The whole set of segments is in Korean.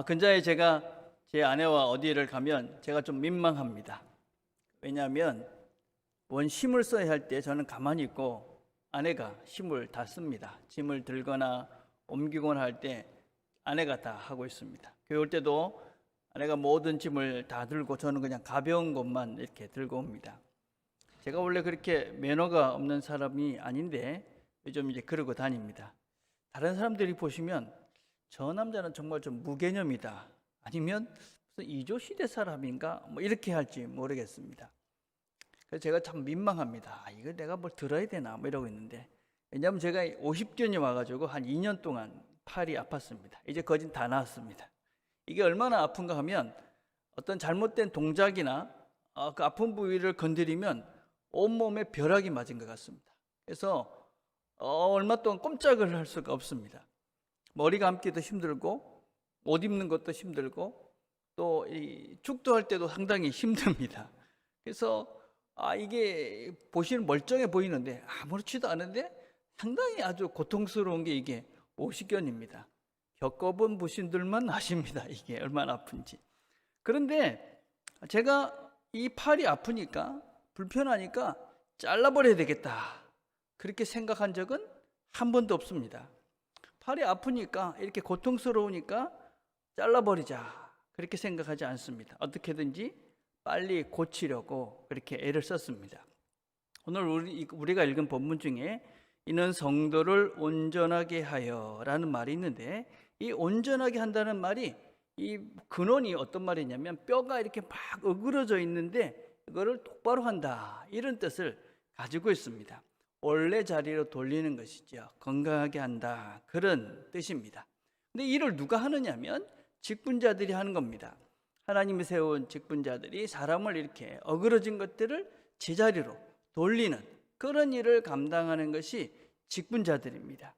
근자에 제가 제 아내와 어디를 가면 제가 좀 민망합니다. 왜냐하면 힘을 써야 할 때 저는 가만히 있고 아내가 힘을 다 씁니다. 짐을 들거나 옮기거나 할 때 아내가 다 하고 있습니다. 교회 올 때도 아내가 모든 짐을 다 들고 저는 그냥 가벼운 것만 이렇게 들고 옵니다. 제가 원래 그렇게 매너가 없는 사람이 아닌데 요즘 이제 그러고 다닙니다. 다른 사람들이 보시면 저 남자는 정말 좀 무개념이다, 아니면 무슨 이조 시대 사람인가, 뭐 이렇게 할지 모르겠습니다. 그래서 제가 참 민망합니다. 이거 내가 뭘 들어야 되나 뭐 이러고 있는데, 왜냐하면 제가 50견이 와가지고 한 2년 동안 팔이 아팠습니다. 이제 거진 다 나았습니다. 이게 얼마나 아픈가 하면 어떤 잘못된 동작이나 그 아픈 부위를 건드리면 온몸에 벼락이 맞은 것 같습니다. 그래서 얼마 동안 꼼짝을 할 수가 없습니다. 머리 감기도 힘들고 옷 입는 것도 힘들고 또 이 축도할 때도 상당히 힘듭니다. 그래서 이게 보시는 멀쩡해 보이는데 아무렇지도 않은데 상당히 아주 고통스러운 게 이게 오십견입니다. 겪어본 부신들만 아십니다. 이게 얼마나 아픈지. 그런데 제가 이 팔이 아프니까 불편하니까 잘라버려야 되겠다, 그렇게 생각한 적은 한 번도 없습니다. 팔이 아프니까, 이렇게 고통스러우니까 잘라버리자, 그렇게 생각하지 않습니다. 어떻게든지 빨리 고치려고 그렇게 애를 썼습니다. 오늘 우리가 읽은 본문 중에 이는 성도를 온전하게 하여 라는 말이 있는데, 이 온전하게 한다는 말이 이 근원이 어떤 말이냐면 뼈가 이렇게 막 어그러져 있는데 그거를 똑바로 한다, 이런 뜻을 가지고 있습니다. 원래 자리로 돌리는 것이죠. 건강하게 한다, 그런 뜻입니다. 근데 이를 누가 하느냐면 직분자들이 하는 겁니다. 하나님이 세운 직분자들이 사람을 이렇게 어그러진 것들을 제자리로 돌리는 그런 일을 감당하는 것이 직분자들입니다.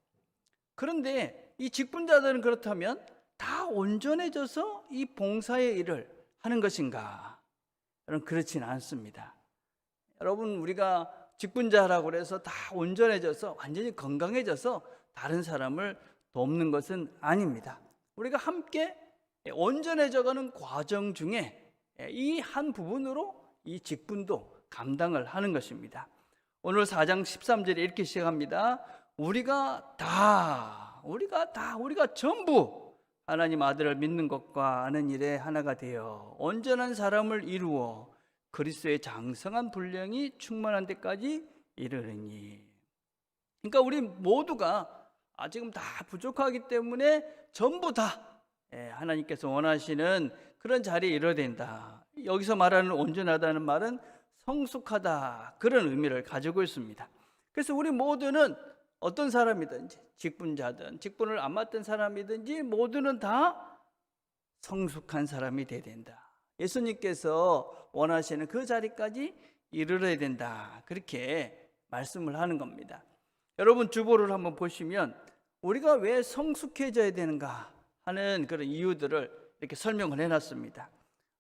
그런데 이 직분자들은 그렇다면 다 온전해져서 이 봉사의 일을 하는 것인가? 여러분, 그렇지는 않습니다. 여러분, 우리가 직분자라고 해서 다 온전해져서 완전히 건강해져서 다른 사람을 돕는 것은 아닙니다. 우리가 함께 온전해져가는 과정 중에 이 한 부분으로 이 직분도 감당을 하는 것입니다. 오늘 4장 13절에 이렇게 시작합니다. 우리가 전부 하나님 아들을 믿는 것과 아는 일에 하나가 되어 온전한 사람을 이루어 그리스도의 장성한 분량이 충만한 데까지 이르르니. 그러니까 우리 모두가 지금 다 부족하기 때문에 전부 다 하나님께서 원하시는 그런 자리에 이르러야 된다. 여기서 말하는 온전하다는 말은 성숙하다, 그런 의미를 가지고 있습니다. 그래서 우리 모두는 어떤 사람이든지, 직분자든 직분을 안 맡은 사람이든지 모두는 다 성숙한 사람이 되어야 된다. 예수님께서 원하시는 그 자리까지 이르러야 된다, 그렇게 말씀을 하는 겁니다. 여러분, 주보를 한번 보시면 우리가 왜 성숙해져야 되는가 하는 그런 이유들을 이렇게 설명을 해놨습니다.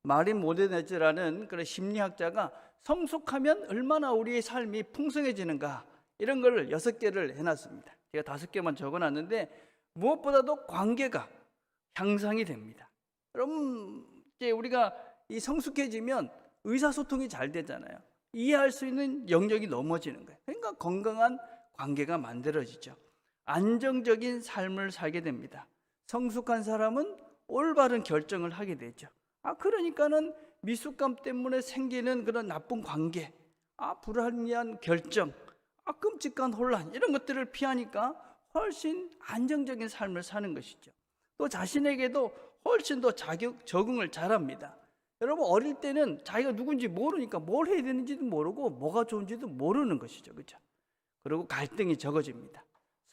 마린 모데네즈라는 그런 심리학자가 성숙하면 얼마나 우리의 삶이 풍성해지는가, 이런 걸 6개를 해놨습니다. 제가 5개만 적어놨는데 무엇보다도 관계가 향상이 됩니다. 여러분, 이제 우리가 이 성숙해지면 의사소통이 잘 되잖아요. 이해할 수 있는 영역이 넘어지는 거예요. 그러니까 건강한 관계가 만들어지죠. 안정적인 삶을 살게 됩니다. 성숙한 사람은 올바른 결정을 하게 되죠. 그러니까는 미숙감 때문에 생기는 그런 나쁜 관계, 불합리한 결정, 끔찍한 혼란, 이런 것들을 피하니까 훨씬 안정적인 삶을 사는 것이죠. 또 자신에게도 훨씬 더 적응을 잘합니다. 여러분, 어릴 때는 자기가 누군지 모르니까 뭘 해야 되는지도 모르고 뭐가 좋은지도 모르는 것이죠. 그렇죠? 그리고 갈등이 적어집니다.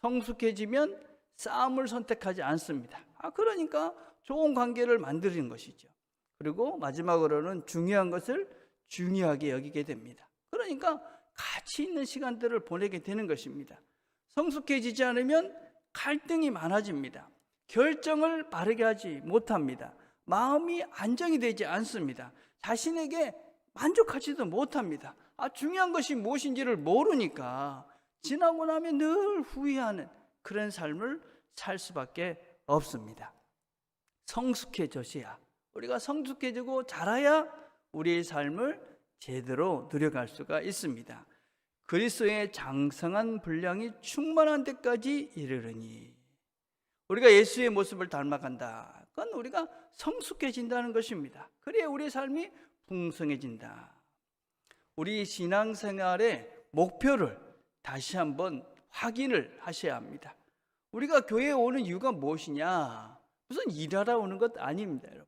성숙해지면 싸움을 선택하지 않습니다. 그러니까 좋은 관계를 만드는 것이죠. 그리고 마지막으로는 중요한 것을 중요하게 여기게 됩니다. 그러니까 가치 있는 시간들을 보내게 되는 것입니다. 성숙해지지 않으면 갈등이 많아집니다. 결정을 바르게 하지 못합니다. 마음이 안정이 되지 않습니다. 자신에게 만족하지도 못합니다. 중요한 것이 무엇인지를 모르니까 지나고 나면 늘 후회하는 그런 삶을 살 수밖에 없습니다. 성숙해져야, 우리가 성숙해지고 자라야 우리의 삶을 제대로 누려갈 수가 있습니다. 그리스도의 장성한 분량이 충만한 데까지 이르르니, 우리가 예수의 모습을 닮아간다. 그건 우리가 성숙해진다는 것입니다. 그래야 우리의 삶이 풍성해진다. 우리 신앙생활의 목표를 다시 한번 확인을 하셔야 합니다. 우리가 교회에 오는 이유가 무엇이냐? 무슨 일하러 오는 것 아닙니다, 여러분.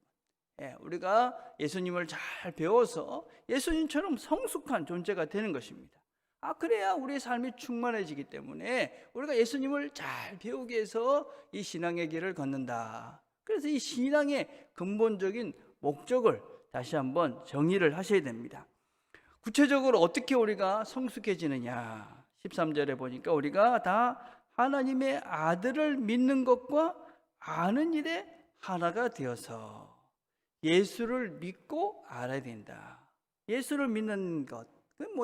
우리가 예수님을 잘 배워서 예수님처럼 성숙한 존재가 되는 것입니다. 그래야 우리의 삶이 충만해지기 때문에 우리가 예수님을 잘 배우기 위해서 이 신앙의 길을 걷는다. 그래서 이 신앙의 근본적인 목적을 다시 한번 정의를 하셔야 됩니다. 구체적으로 어떻게 우리가 성숙해지느냐? 13절에 보니까 우리가 다 하나님의 아들을 믿는 것과 아는 일에 하나가 되어서, 예수를 믿고 알아야 된다. 예수를 믿는 것,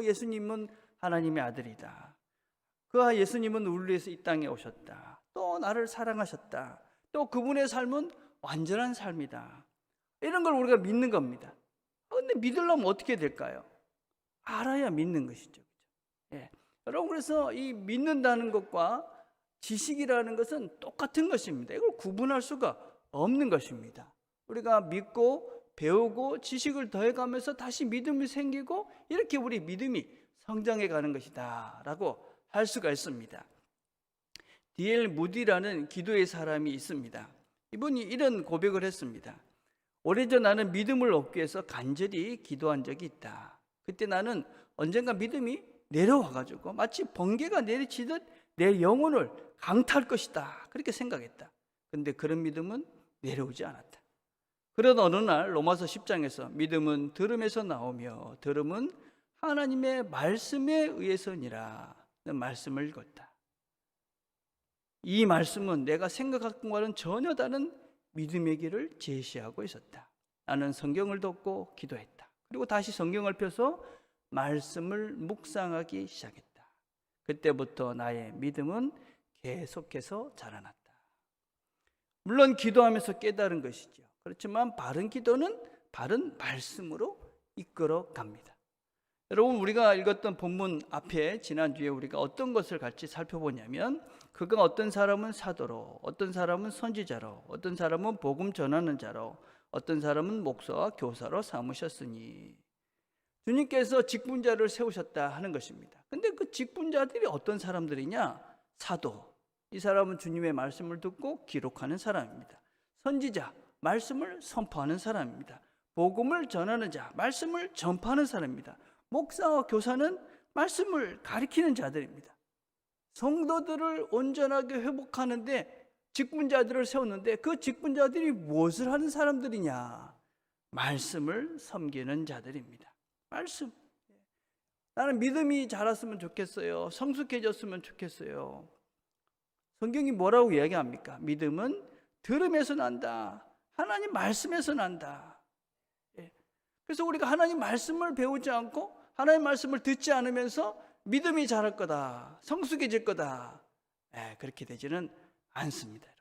예수님은 하나님의 아들이다. 그와 예수님은 우리를 위해서 이 땅에 오셨다. 또 나를 사랑하셨다. 또 그분의 삶은 완전한 삶이다. 이런 걸 우리가 믿는 겁니다. 그런데 믿으려면 어떻게 될까요? 알아야 믿는 것이죠. 여러분, 그래서 이 믿는다는 것과 지식이라는 것은 똑같은 것입니다. 이걸 구분할 수가 없는 것입니다. 우리가 믿고 배우고 지식을 더해가면서 다시 믿음이 생기고, 이렇게 우리 믿음이 성장해 가는 것이다 라고 할 수가 있습니다. D.L. 무디라는 기도의 사람이 있습니다. 이분이 이런 고백을 했습니다. 오래전 나는 믿음을 얻기 위해서 간절히 기도한 적이 있다. 그때 나는 언젠가 믿음이 내려와가지고 마치 번개가 내리치듯 내 영혼을 강타할 것이다, 그렇게 생각했다. 근데 그런 믿음은 내려오지 않았다. 그러던 어느 날 로마서 10장에서 믿음은 들음에서 나오며 들음은 하나님의 말씀에 의해서니라 는 말씀을 읽었다. 이 말씀은 내가 생각한 것과는 전혀 다른 믿음의 길을 제시하고 있었다. 나는 성경을 덮고 기도했다. 그리고 다시 성경을 펴서 말씀을 묵상하기 시작했다. 그때부터 나의 믿음은 계속해서 자라났다. 물론 기도하면서 깨달은 것이죠. 그렇지만 바른 기도는 바른 말씀으로 이끌어 갑니다. 여러분, 우리가 읽었던 본문 앞에 지난주에 우리가 어떤 것을 같이 살펴보냐면, 그가 어떤 사람은 사도로, 어떤 사람은 선지자로, 어떤 사람은 복음 전하는 자로, 어떤 사람은 목사와 교사로 삼으셨으니, 주님께서 직분자를 세우셨다 하는 것입니다. 근데 그 직분자들이 어떤 사람들이냐? 사도, 이 사람은 주님의 말씀을 듣고 기록하는 사람입니다. 선지자, 말씀을 선포하는 사람입니다. 복음을 전하는 자, 말씀을 전파하는 사람입니다. 목사와 교사는 말씀을 가리키는 자들입니다. 성도들을 온전하게 회복하는데 직분자들을 세웠는데, 그 직분자들이 무엇을 하는 사람들이냐? 말씀을 섬기는 자들입니다. 말씀. 나는 믿음이 자랐으면 좋겠어요. 성숙해졌으면 좋겠어요. 성경이 뭐라고 이야기합니까? 믿음은 들음에서 난다. 하나님 말씀에서 난다. 그래서 우리가 하나님 말씀을 배우지 않고 하나님 말씀을 듣지 않으면서 믿음이 자랄 거다, 성숙해질 거다, 그렇게 되지는 않습니다.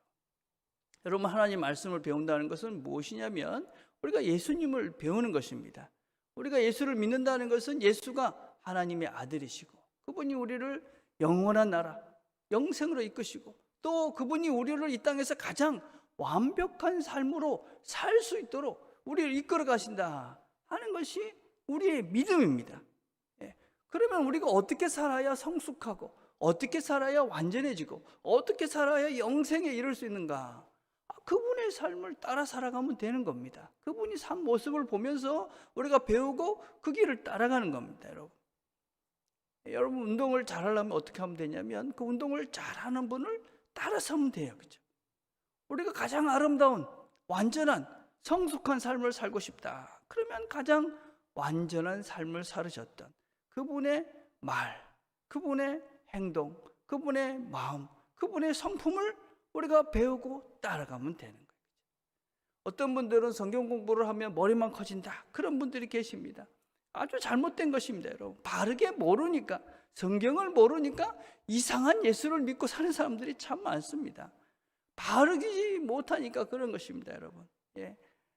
여러분, 하나님 말씀을 배운다는 것은 무엇이냐면 우리가 예수님을 배우는 것입니다. 우리가 예수를 믿는다는 것은 예수가 하나님의 아들이시고 그분이 우리를 영원한 나라, 영생으로 이끄시고 또 그분이 우리를 이 땅에서 가장 완벽한 삶으로 살 수 있도록 우리를 이끌어 가신다 하는 것이 우리의 믿음입니다. 그러면 우리가 어떻게 살아야 성숙하고 어떻게 살아야 완전해지고 어떻게 살아야 영생에 이를 수 있는가? 그분의 삶을 따라 살아가면 되는 겁니다. 그분이 산 모습을 보면서 우리가 배우고 그 길을 따라가는 겁니다. 여러분 운동을 잘하려면 어떻게 하면 되냐면 그 운동을 잘하는 분을 따라서 하면 돼요. 그렇죠? 우리가 가장 아름다운 완전한 성숙한 삶을 살고 싶다. 그러면 가장 완전한 삶을 살으셨던 그분의 말, 그분의 행동, 그분의 마음, 그분의 성품을 우리가 배우고 따라가면 되는 거예요. 어떤 분들은 성경 공부를 하면 머리만 커진다, 그런 분들이 계십니다. 아주 잘못된 것입니다. 여러분, 바르게 모르니까, 성경을 모르니까 이상한 예수를 믿고 사는 사람들이 참 많습니다. 바르지 못하니까 그런 것입니다, 여러분. 예.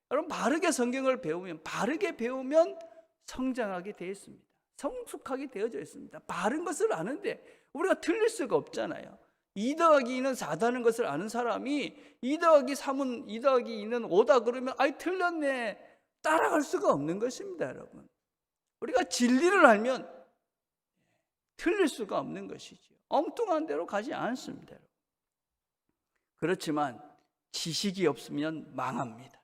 여러분, 바르게 성경을 바르게 배우면 성장하게 되어 있습니다. 성숙하게 되어져 있습니다. 바른 것을 아는데 우리가 틀릴 수가 없잖아요. 2 더하기 2는 4다는 것을 아는 사람이 2 더하기 3은 2 더하기 2는 5다 그러면 아이 틀렸네, 따라갈 수가 없는 것입니다, 여러분. 우리가 진리를 알면 틀릴 수가 없는 것이죠. 엉뚱한 대로 가지 않습니다. 그렇지만 지식이 없으면 망합니다.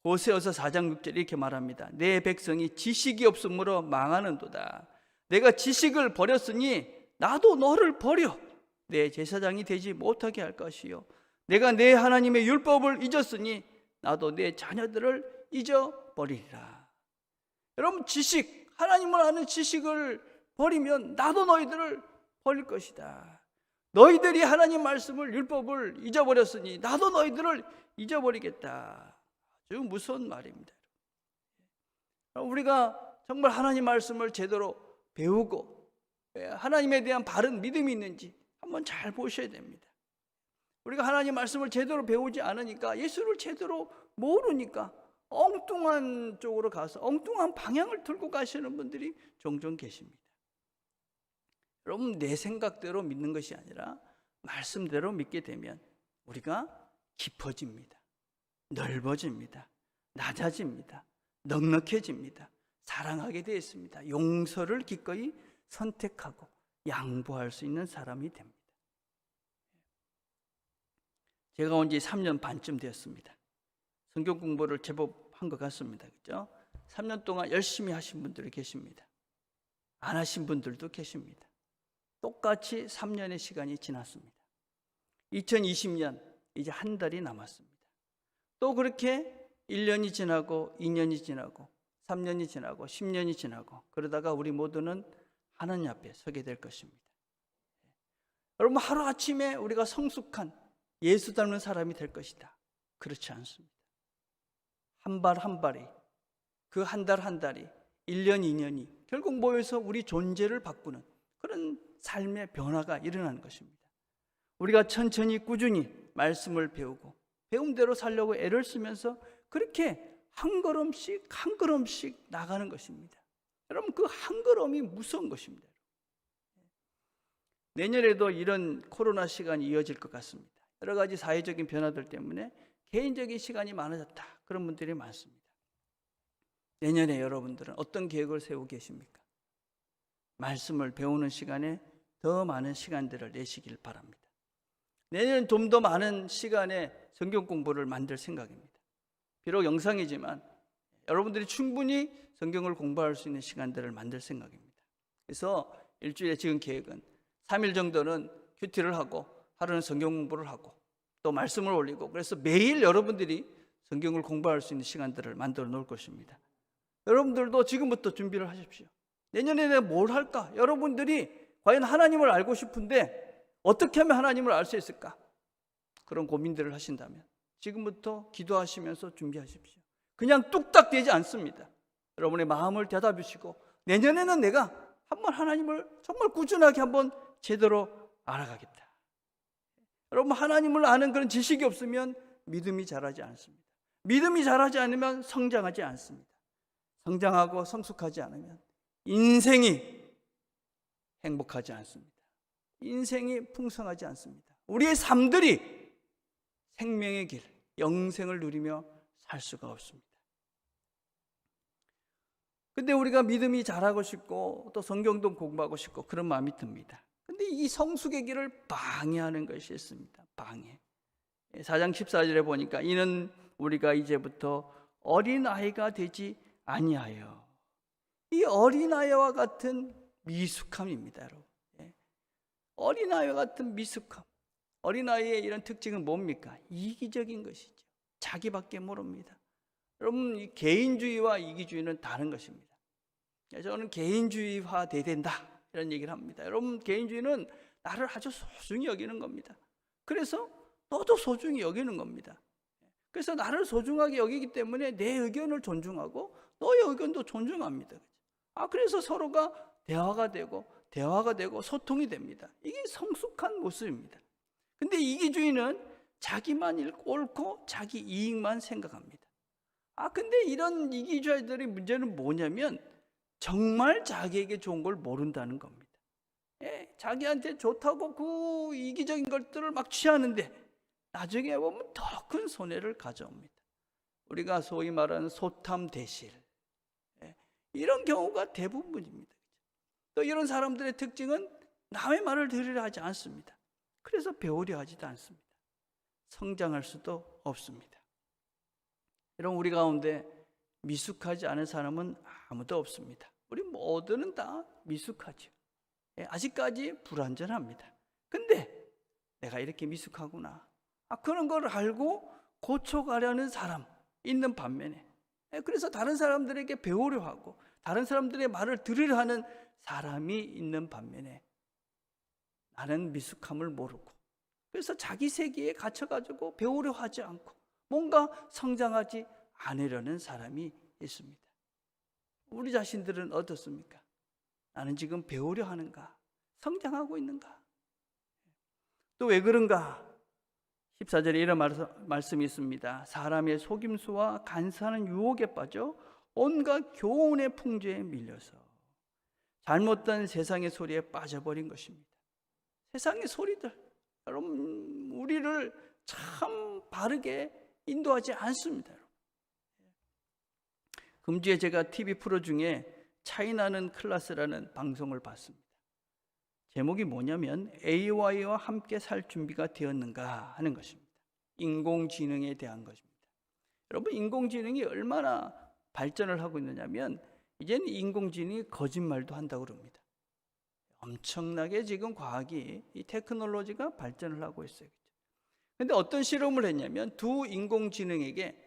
호세아서 4장 6절 이렇게 말합니다. 내 백성이 지식이 없으므로 망하는도다. 내가 지식을 버렸으니 나도 너를 버려 내 제사장이 되지 못하게 할 것이요, 내가 내 하나님의 율법을 잊었으니 나도 내 자녀들을 잊어버리리라. 여러분, 지식, 하나님을 아는 지식을 버리면 나도 너희들을 버릴 것이다. 너희들이 하나님 말씀을, 율법을 잊어버렸으니 나도 너희들을 잊어버리겠다. 아주 무서운 말입니다. 우리가 정말 하나님 말씀을 제대로 배우고 하나님에 대한 바른 믿음이 있는지 한번 잘 보셔야 됩니다. 우리가 하나님 말씀을 제대로 배우지 않으니까, 예수를 제대로 모르니까 엉뚱한 쪽으로 가서 엉뚱한 방향을 들고 가시는 분들이 종종 계십니다. 여러분, 내 생각대로 믿는 것이 아니라 말씀대로 믿게 되면 우리가 깊어집니다. 넓어집니다. 낮아집니다. 넉넉해집니다. 사랑하게 되어 있습니다. 용서를 기꺼이 선택하고 양보할 수 있는 사람이 됩니다. 제가 온 지 3년 반쯤 되었습니다. 성경 공부를 제법 한 것 같습니다. 그렇죠? 3년 동안 열심히 하신 분들이 계십니다. 안 하신 분들도 계십니다. 똑같이 3년의 시간이 지났습니다. 2020년 이제 한 달이 남았습니다. 또 그렇게 1년이 지나고 2년이 지나고 3년이 지나고 10년이 지나고 그러다가 우리 모두는 하나님 앞에 서게 될 것입니다. 여러분, 하루아침에 우리가 성숙한 예수 닮는 사람이 될 것이다. 그렇지 않습니다. 한 발 한 발이, 그 한 달 한 달이, 1년 2년이 결국 모여서 우리 존재를 바꾸는 그런 삶의 변화가 일어나는 것입니다. 우리가 천천히 꾸준히 말씀을 배우고 배운 대로 살려고 애를 쓰면서 그렇게 한 걸음씩 한 걸음씩 나가는 것입니다. 여러분, 그 한 걸음이 무서운 것입니다. 내년에도 이런 코로나 시간이 이어질 것 같습니다. 여러 가지 사회적인 변화들 때문에 개인적인 시간이 많아졌다, 그런 분들이 많습니다. 내년에 여러분들은 어떤 계획을 세우고 계십니까? 말씀을 배우는 시간에 더 많은 시간들을 내시길 바랍니다. 내년엔 좀 더 많은 시간에 성경 공부를 만들 생각입니다. 비록 영상이지만 여러분들이 충분히 성경을 공부할 수 있는 시간들을 만들 생각입니다. 그래서 일주일에 지금 계획은 3일 정도는 큐티를 하고 하루는 성경 공부를 하고 또 말씀을 올리고, 그래서 매일 여러분들이 성경을 공부할 수 있는 시간들을 만들어 놓을 것입니다. 여러분들도 지금부터 준비를 하십시오. 내년에 내가 뭘 할까? 여러분들이 과연 하나님을 알고 싶은데 어떻게 하면 하나님을 알 수 있을까? 그런 고민들을 하신다면 지금부터 기도하시면서 준비하십시오. 그냥 뚝딱 되지 않습니다. 여러분의 마음을 대답하시고 내년에는 내가 한번 하나님을 정말 꾸준하게 한번 제대로 알아가겠다. 여러분, 하나님을 아는 그런 지식이 없으면 믿음이 자라지 않습니다. 믿음이 자라지 않으면 성장하지 않습니다. 성장하고 성숙하지 않으면 인생이 행복하지 않습니다. 인생이 풍성하지 않습니다. 우리의 삶들이 생명의 길, 영생을 누리며 살 수가 없습니다. 근데 우리가 믿음이 자라고 싶고 또 성경도 공부하고 싶고 그런 마음이 듭니다. 근데 이 성숙의 길을 방해하는 것이 있습니다. 방해. 4장 14절에 보니까 이는 우리가 이제부터 어린아이가 되지 아니하여. 이 어린아이와 같은 미숙함입니다, 여러분. 어린아이와 같은 미숙함. 어린아이의 이런 특징은 뭡니까? 이기적인 것이죠. 자기밖에 모릅니다. 여러분, 이 개인주의와 이기주의는 다른 것입니다. 저는 개인주의화 돼야 된다, 이런 얘기를 합니다. 여러분, 개인주의는 나를 아주 소중히 여기는 겁니다. 그래서 너도 소중히 여기는 겁니다. 그래서 나를 소중하게 여기기 때문에 내 의견을 존중하고 너의 의견도 존중합니다. 그래서 서로가 대화가 되고 소통이 됩니다. 이게 성숙한 모습입니다. 근데 이기주의는 자기만 옳고 자기 이익만 생각합니다. 근데 이런 이기주의자들의 문제는 뭐냐면 정말 자기에게 좋은 걸 모른다는 겁니다. 자기한테 좋다고 그 이기적인 것들을 막 취하는데 나중에 보면 더 큰 손해를 가져옵니다. 우리가 소위 말하는 소탐대실, 이런 경우가 대부분입니다. 또 이런 사람들의 특징은 남의 말을 들으려 하지 않습니다. 그래서 배우려 하지도 않습니다. 성장할 수도 없습니다. 여러분, 우리 가운데 미숙하지 않은 사람은 아무도 없습니다. 우리 모두는 다 미숙하죠. 아직까지 불완전합니다. 근데 내가 이렇게 미숙하구나, 그런 걸 알고 고쳐가려는 사람 있는 반면에, 그래서 다른 사람들에게 배우려 하고 다른 사람들의 말을 들으려 하는 사람이 있는 반면에 나는 미숙함을 모르고 그래서 자기 세계에 갇혀가지고 배우려 하지 않고 뭔가 성장하지 않으려는 사람이 있습니다. 우리 자신들은 어떻습니까? 나는 지금 배우려 하는가? 성장하고 있는가? 또 왜 그런가? 14절에 이런 말씀이 있습니다. 사람의 속임수와 간사한 유혹에 빠져 온갖 교훈의 풍조에 밀려서 잘못된 세상의 소리에 빠져버린 것입니다. 세상의 소리들, 여러분, 우리를 참 바르게 인도하지 않습니다. 금주에 제가 TV 프로 중에 차이나는 클래스라는 방송을 봤습니다. 제목이 뭐냐면 AI와 함께 살 준비가 되었는가 하는 것입니다. 인공지능에 대한 것입니다. 여러분, 인공지능이 얼마나 발전을 하고 있느냐면 이제는 인공지능이 거짓말도 한다고 그럽니다. 엄청나게 지금 과학이, 이 테크놀로지가 발전을 하고 있어요. 그런데 어떤 실험을 했냐면 두 인공지능에게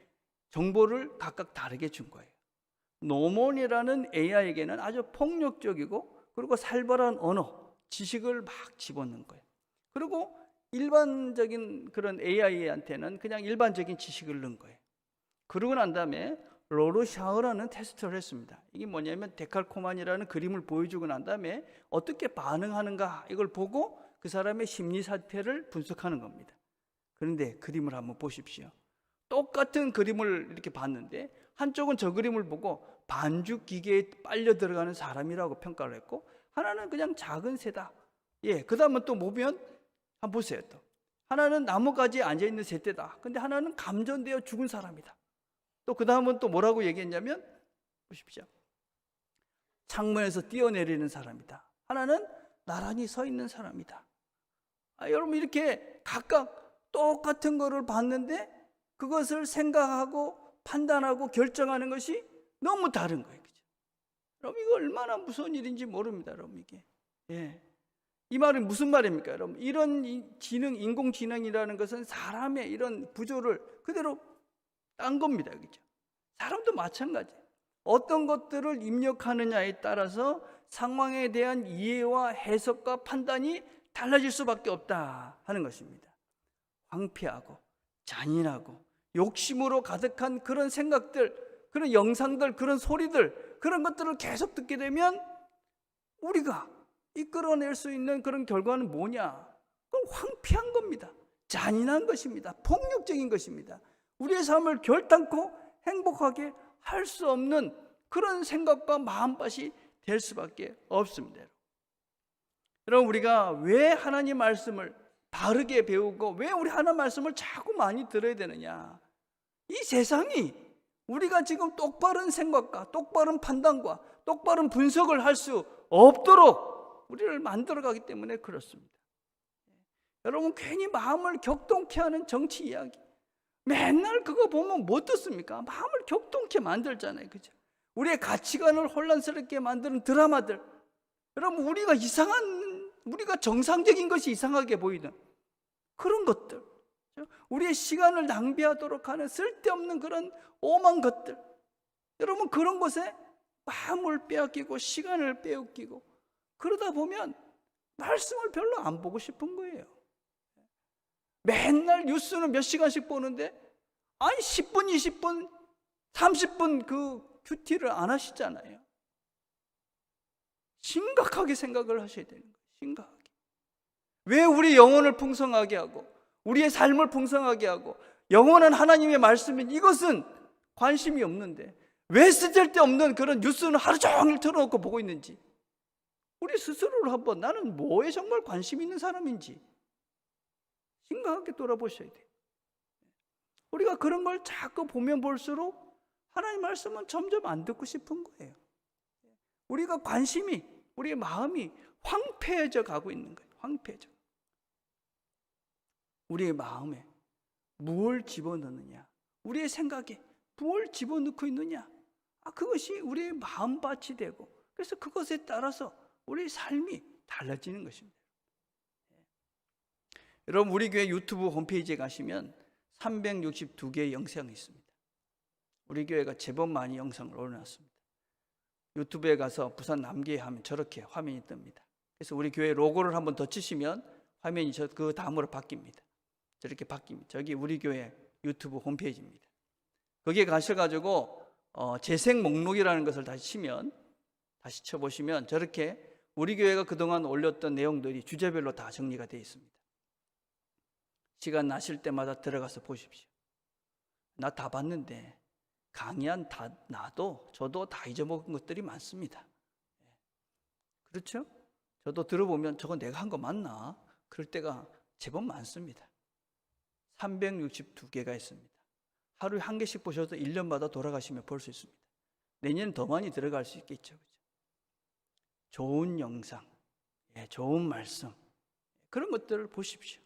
정보를 각각 다르게 준 거예요. 노몬이라는 AI에게는 아주 폭력적이고 그리고 살벌한 언어, 지식을 막 집어넣는 거예요. 그리고 일반적인 그런 AI한테는 그냥 일반적인 지식을 넣은 거예요. 그러고 난 다음에 로르샤흐라는 테스트를 했습니다. 이게 뭐냐면 데칼코마니라는 그림을 보여주고 난 다음에 어떻게 반응하는가 이걸 보고 그 사람의 심리 상태를 분석하는 겁니다. 그런데 그림을 한번 보십시오. 똑같은 그림을 이렇게 봤는데 한쪽은 저 그림을 보고 반죽 기계에 빨려 들어가는 사람이라고 평가를 했고 하나는 그냥 작은 새다. 그 다음은 또 보면 한번 보세요. 또 하나는 나뭇가지에 앉아있는 새떼다. 근데 하나는 감전되어 죽은 사람이다. 또 그 다음은 또 뭐라고 얘기했냐면 보십시오. 창문에서 뛰어내리는 사람이다. 하나는 나란히 서 있는 사람이다. 여러분, 이렇게 각각 똑같은 거를 봤는데 그것을 생각하고 판단하고 결정하는 것이 너무 다른 거예요. 그죠? 여러분, 이거 얼마나 무서운 일인지 모릅니다. 여러분, 이게. 이 말은 무슨 말입니까? 여러분, 이런 인공지능이라는 것은 사람의 이런 구조를 그대로 딴 겁니다. 그죠? 사람도 마찬가지. 어떤 것들을 입력하느냐에 따라서 상황에 대한 이해와 해석과 판단이 달라질 수밖에 없다 하는 것입니다. 황폐하고 잔인하고 욕심으로 가득한 그런 생각들, 그런 영상들, 그런 소리들, 그런 것들을 계속 듣게 되면 우리가 이끌어낼 수 있는 그런 결과는 뭐냐? 그건 황폐한 겁니다. 잔인한 것입니다. 폭력적인 것입니다. 우리의 삶을 결단코 행복하게 할 수 없는 그런 생각과 마음밭이 될 수밖에 없습니다. 여러분, 우리가 왜 하나님 말씀을 바르게 배우고 왜 우리 하나님 말씀을 자꾸 많이 들어야 되느냐? 이 세상이 우리가 지금 똑바른 생각과 똑바른 판단과 똑바른 분석을 할 수 없도록 우리를 만들어가기 때문에 그렇습니다. 여러분, 괜히 마음을 격동케 하는 정치 이야기, 맨날 그거 보면 뭐 듣습니까? 마음을 격동케 만들잖아요. 그죠? 우리의 가치관을 혼란스럽게 만드는 드라마들, 여러분, 우리가 정상적인 것이 이상하게 보이는 그런 것들, 우리의 시간을 낭비하도록 하는 쓸데없는 그런 오만 것들, 여러분, 그런 것에 마음을 빼앗기고 시간을 빼앗기고 그러다 보면 말씀을 별로 안 보고 싶은 거예요. 맨날 뉴스는 몇 시간씩 보는데 10분, 20분, 30분 그 큐티를 안 하시잖아요. 심각하게 생각을 하셔야 되는 거예요. 심각하게. 왜 우리 영혼을 풍성하게 하고 우리의 삶을 풍성하게 하고 영원한 하나님의 말씀인 이것은 관심이 없는데 왜 쓸데없는 그런 뉴스는 하루 종일 틀어놓고 보고 있는지 우리 스스로를 한번 나는 뭐에 정말 관심 있는 사람인지 심각하게 돌아보셔야 돼요. 우리가 그런 걸 자꾸 보면 볼수록 하나님 말씀은 점점 안 듣고 싶은 거예요. 우리가 관심이, 우리의 마음이 황폐해져 가고 있는 거예요. 황폐해져. 우리의 마음에 무엇을 집어넣느냐, 우리의 생각에 무엇을 집어넣고 있느냐, 그것이 우리의 마음밭이 되고 그래서 그것에 따라서 우리의 삶이 달라지는 것입니다. 여러분, 우리 교회 유튜브 홈페이지에 가시면 362개의 영상이 있습니다. 우리 교회가 제법 많이 영상을 올려놨습니다. 유튜브에 가서 부산 남기에 하면 저렇게 화면이 뜹니다. 그래서 우리 교회 로고를 한번 더 치시면 화면이 그 다음으로 바뀝니다. 저렇게 바뀝니다. 저기 우리 교회 유튜브 홈페이지입니다. 거기에 가셔가지고 재생 목록이라는 것을 다시 쳐보시면 저렇게 우리 교회가 그동안 올렸던 내용들이 주제별로 다 정리가 되어 있습니다. 시간 나실 때마다 들어가서 보십시오. 나 다 봤는데 강의한 저도 다 잊어먹은 것들이 많습니다. 그렇죠? 저도 들어보면 저거 내가 한 거 맞나? 그럴 때가 제법 많습니다. 362개가 있습니다. 하루에 한 개씩 보셔도 1년마다 돌아가시면 볼 수 있습니다. 내년 더 많이 들어갈 수 있겠죠. 좋은 영상, 좋은 말씀, 그런 것들을 보십시오.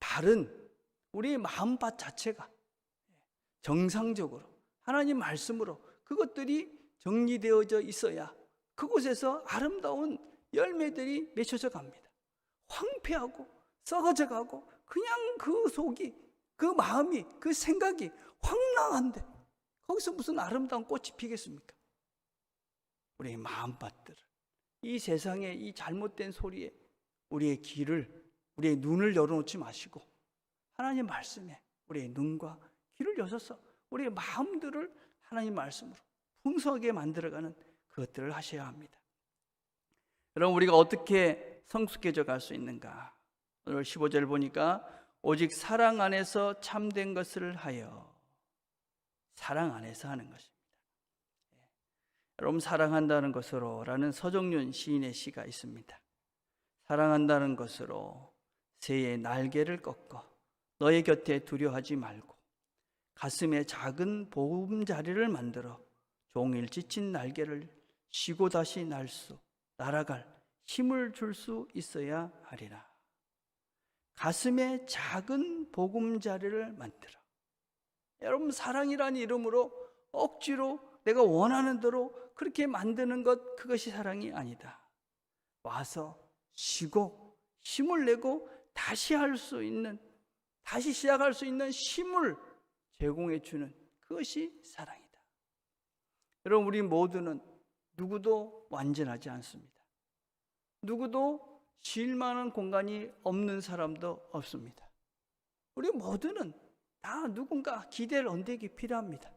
바른 우리의 마음밭 자체가 정상적으로 하나님 말씀으로 그것들이 정리되어져 있어야 그곳에서 아름다운 열매들이 맺혀져 갑니다. 황폐하고 썩어져 가고 그냥 그 속이, 그 마음이, 그 생각이 황량한데 거기서 무슨 아름다운 꽃이 피겠습니까? 우리의 마음밭들을, 이 세상의 이 잘못된 소리에 우리의 우리의 눈을 열어놓지 마시고 하나님 말씀에 우리의 눈과 귀를 여셔서 우리의 마음들을 하나님 말씀으로 풍성하게 만들어가는 그것들을 하셔야 합니다. 여러분, 우리가 어떻게 성숙해져 갈 수 있는가? 오늘 15절 보니까 오직 사랑 안에서 참된 것을 하여, 사랑 안에서 하는 것입니다. 여러분, 사랑한다는 것으로 라는 서정윤 시인의 시가 있습니다. 사랑한다는 것으로 새의 날개를 꺾어 너의 곁에 두려워하지 말고 가슴에 작은 보금자리를 만들어 종일 지친 날개를 쉬고 다시 날아갈 힘을 줄 수 있어야 하리라. 가슴에 작은 보금자리를 만들어. 여러분, 사랑이라는 이름으로 억지로 내가 원하는 대로 그렇게 만드는 것, 그것이 사랑이 아니다. 와서 쉬고 힘을 내고 다시 시작할 수 있는 힘을 제공해 주는 그것이 사랑이다. 여러분, 우리 모두는 누구도 완전하지 않습니다. 누구도 쉴 만한 공간이 없는 사람도 없습니다. 우리 모두는 다 누군가 기댈 언덕이 필요합니다.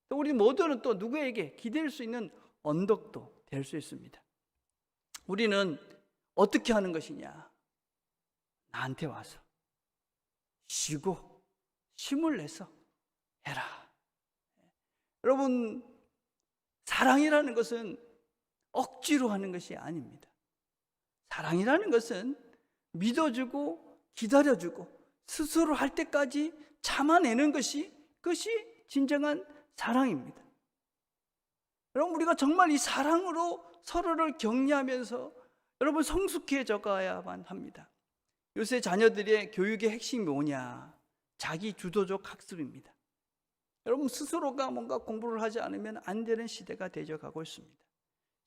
또 우리 모두는 또 누구에게 기댈 수 있는 언덕도 될 수 있습니다. 우리는 어떻게 하는 것이냐? 나한테 와서 쉬고 힘을 내서 해라. 여러분, 사랑이라는 것은 억지로 하는 것이 아닙니다. 사랑이라는 것은 믿어주고 기다려주고 스스로 할 때까지 참아내는 그것이 진정한 사랑입니다. 여러분, 우리가 정말 이 사랑으로 서로를 격려하면서 여러분 성숙해져 가야만 합니다. 요새 자녀들의 교육의 핵심이 뭐냐? 자기 주도적 학습입니다. 여러분, 스스로가 뭔가 공부를 하지 않으면 안 되는 시대가 되어가고 있습니다.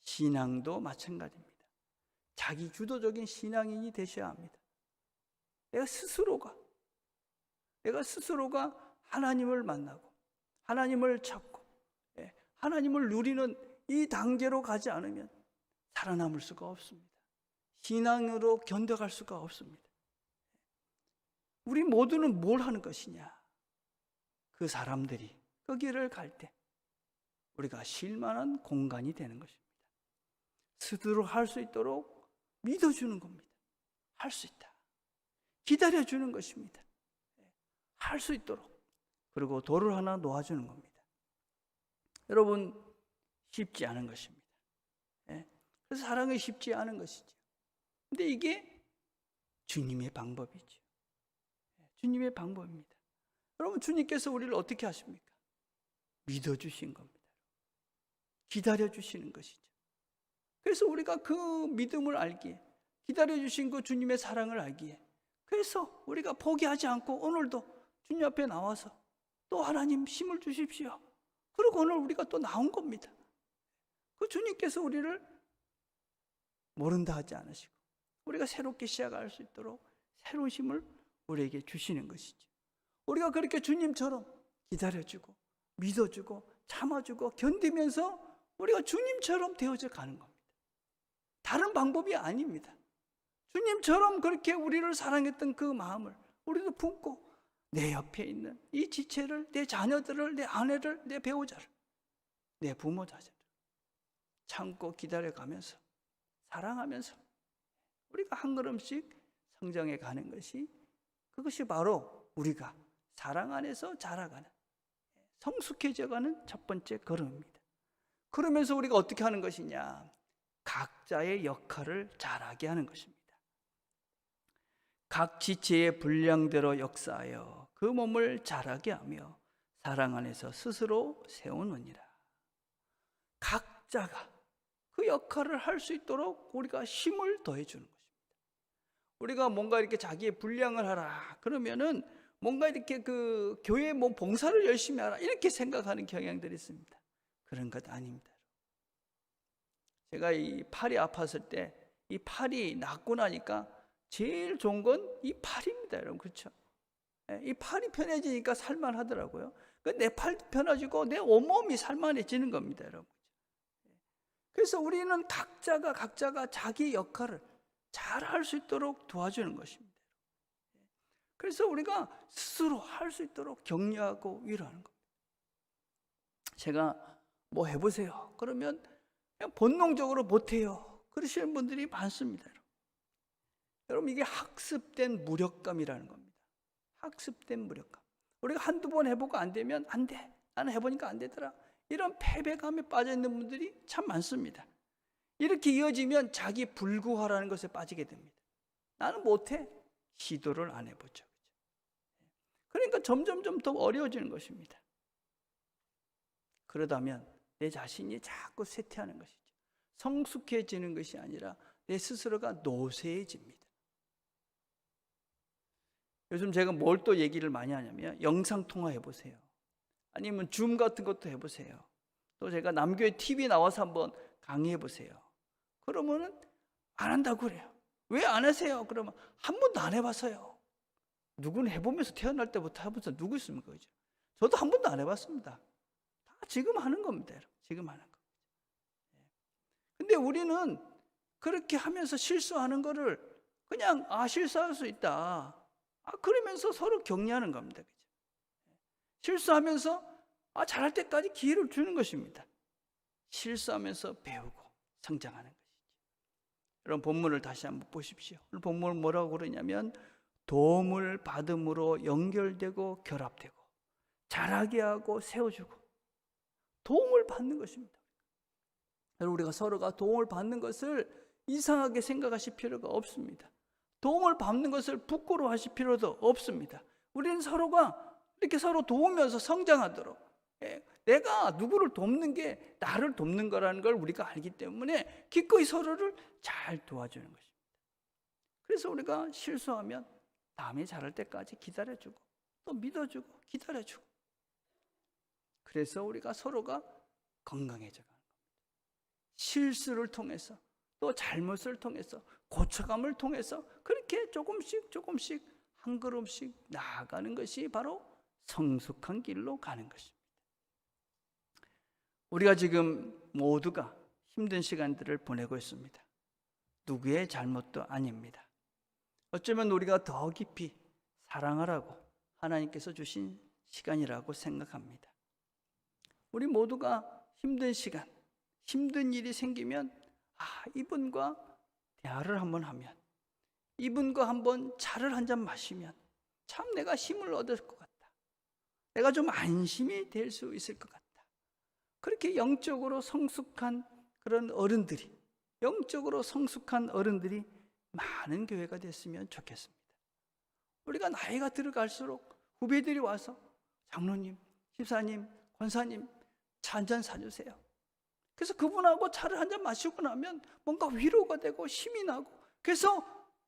신앙도 마찬가지입니다. 자기 주도적인 신앙인이 되셔야 합니다. 내가 스스로가 하나님을 만나고 하나님을 찾고 하나님을 누리는 이 단계로 가지 않으면 살아남을 수가 없습니다. 신앙으로 견뎌갈 수가 없습니다. 우리 모두는 뭘 하는 것이냐? 그 사람들이 그 길을 갈 때 우리가 쉴 만한 공간이 되는 것입니다. 스스로 할 수 있도록 믿어주는 겁니다. 할 수 있다. 기다려주는 것입니다. 할 수 있도록, 그리고 돌을 하나 놓아주는 겁니다. 여러분, 쉽지 않은 것입니다. 그래서 사랑이 쉽지 않은 것이죠. 근데 이게 주님의 방법이죠. 주님의 방법입니다. 여러분, 주님께서 우리를 어떻게 하십니까? 믿어주신 겁니다. 기다려주시는 것이죠. 그래서 우리가 그 믿음을 알기에, 기다려주신 그 주님의 사랑을 알기에, 그래서 우리가 포기하지 않고 오늘도 주님 앞에 나와서 또 하나님 힘을 주십시오. 그리고 오늘 우리가 또 나온 겁니다. 그 주님께서 우리를 모른다 하지 않으시고 우리가 새롭게 시작할 수 있도록 새로운 힘을 우리에게 주시는 것이죠. 우리가 그렇게 주님처럼 기다려주고 믿어주고 참아주고 견디면서 우리가 주님처럼 되어져 가는 겁니다. 다른 방법이 아닙니다. 주님처럼 그렇게 우리를 사랑했던 그 마음을 우리도 품고 내 옆에 있는 이 지체를, 내 자녀들을, 내 아내를, 내 배우자를, 내 부모 자녀를 참고 기다려가면서 사랑하면서 우리가 한 걸음씩 성장해 가는 것이, 그것이 바로 우리가 사랑 안에서 자라가는, 성숙해져가는 첫 번째 걸음입니다. 그러면서 우리가 어떻게 하는 것이냐? 각자의 역할을 잘하게 하는 것입니다. 각 지체의 분량대로 역사하여 그 몸을 자라게 하며 사랑 안에서 스스로 세우느니라. 각자가 그 역할을 할 수 있도록 우리가 힘을 더해 주는 것입니다. 우리가 뭔가 이렇게 자기의 분량을 하라 그러면은 뭔가 이렇게 그 교회 뭐 봉사를 열심히 하라 이렇게 생각하는 경향들이 있습니다. 그런 것 아닙니다. 제가 이 팔이 아팠을 때 이 팔이 낫고 나니까 제일 좋은 건 이 팔입니다, 여러분. 그렇죠? 이 팔이 편해지니까 살만하더라고요. 내 팔도 편해지고 내 온몸이 살만해지는 겁니다, 여러분. 그래서 우리는 각자가 자기 역할을 잘 할 수 있도록 도와주는 것입니다. 그래서 우리가 스스로 할 수 있도록 격려하고 위로하는 겁니다. 제가 뭐 해보세요. 그러면 그냥 본능적으로 못해요. 그러시는 분들이 많습니다. 여러분, 이게 학습된 무력감이라는 겁니다. 학습된 무력감. 우리가 한두 번 해보고 안 되면 안 돼. 나는 해보니까 안 되더라. 이런 패배감에 빠져 있는 분들이 참 많습니다. 이렇게 이어지면 자기 불구하라는 것에 빠지게 됩니다. 나는 못해. 시도를 안 해보죠. 그러니까 점점점 더 어려워지는 것입니다. 그러다면 내 자신이 자꾸 쇠퇴하는 것이죠. 성숙해지는 것이 아니라 내 스스로가 노쇠해집니다. 요즘 제가 뭘 또 얘기를 많이 하냐면 영상통화 해보세요. 아니면 줌 같은 것도 해보세요. 또 제가 남교회 TV 나와서 한번 강의해보세요. 그러면은 안 한다고 그래요. 왜 안 하세요? 그러면 한 번도 안 해봤어요. 누구는 해보면서 태어날 때부터 해보면서 누구 있습니까? 그죠? 저도 한 번도 안 해봤습니다. 다 지금 하는 겁니다. 지금 하는 거. 근데 우리는 그렇게 하면서 실수하는 거를 그냥 실수할 수 있다. 그러면서 서로 격려하는 겁니다. 그죠? 실수하면서 잘할 때까지 기회를 주는 것입니다. 실수하면서 배우고 성장하는 것이죠. 여러분, 본문을 다시 한번 보십시오. 오늘 본문은 뭐라고 그러냐면 도움을 받음으로 연결되고 결합되고 자라게 하고 세워주고 도움을 받는 것입니다. 여러분, 우리가 서로가 도움을 받는 것을 이상하게 생각하실 필요가 없습니다. 도움을 받는 것을 부끄러워하실 필요도 없습니다. 우리는 서로가 이렇게 서로 도우면서 성장하도록, 내가 누구를 돕는 게 나를 돕는 거라는 걸 우리가 알기 때문에 기꺼이 서로를 잘 도와주는 것입니다. 그래서 우리가 실수하면 다음에 잘할 때까지 기다려주고 또 믿어주고 기다려주고, 그래서 우리가 서로가 건강해져 가는 겁니다. 실수를 통해서 또 잘못을 통해서 고쳐감을 통해서 그렇게 조금씩 한 걸음씩 나아가는 것이 바로 성숙한 길로 가는 것입니다. 우리가 지금 모두가 힘든 시간들을 보내고 있습니다. 누구의 잘못도 아닙니다. 어쩌면 우리가 더 깊이 사랑하라고 하나님께서 주신 시간이라고 생각합니다. 우리 모두가 힘든 시간, 힘든 일이 생기면 이분과 대화를 한번 하면, 이분과 한번 차를 한 잔 마시면 참 내가 힘을 얻을 것 같다. 내가 좀 안심이 될 수 있을 것 같다. 그렇게 영적으로 성숙한 그런 어른들이, 영적으로 성숙한 어른들이 많은 교회가 됐으면 좋겠습니다. 우리가 나이가 들어갈수록 후배들이 와서 장로님, 집사님, 권사님 차 한잔 사주세요. 그래서 그분하고 차를 한잔 마시고 나면 뭔가 위로가 되고 힘이 나고, 그래서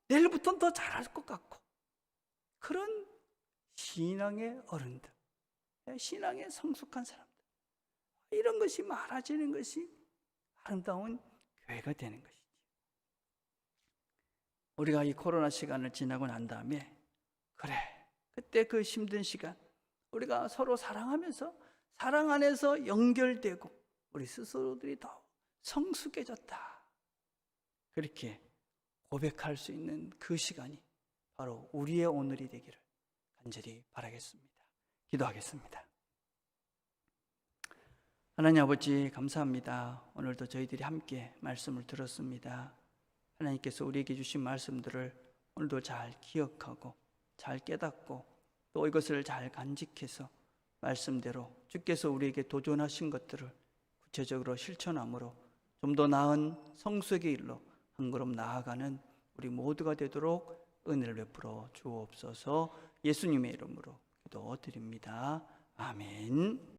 내일부터는 더 잘할 것 같고, 그런 신앙의 어른들, 신앙의 성숙한 사람들, 이런 것이 많아지는 것이 아름다운 교회가 되는 것이죠. 우리가 이 코로나 시간을 지나고 난 다음에, 그래, 그때 그 힘든 시간 우리가 서로 사랑하면서 사랑 안에서 연결되고 우리 스스로들이 더 성숙해졌다, 그렇게 고백할 수 있는 그 시간이 바로 우리의 오늘이 되기를 간절히 바라겠습니다. 기도하겠습니다. 하나님 아버지, 감사합니다. 오늘도 저희들이 함께 말씀을 들었습니다. 하나님께서 우리에게 주신 말씀들을 오늘도 잘 기억하고 잘 깨닫고 또 이것을 잘 간직해서 말씀대로 주께서 우리에게 도전하신 것들을 구체적으로 실천함으로 좀 더 나은 성숙의 일로 한 걸음 나아가는 우리 모두가 되도록 은혜를 베풀어 주옵소서. 예수님의 이름으로 기도드립니다. 아멘.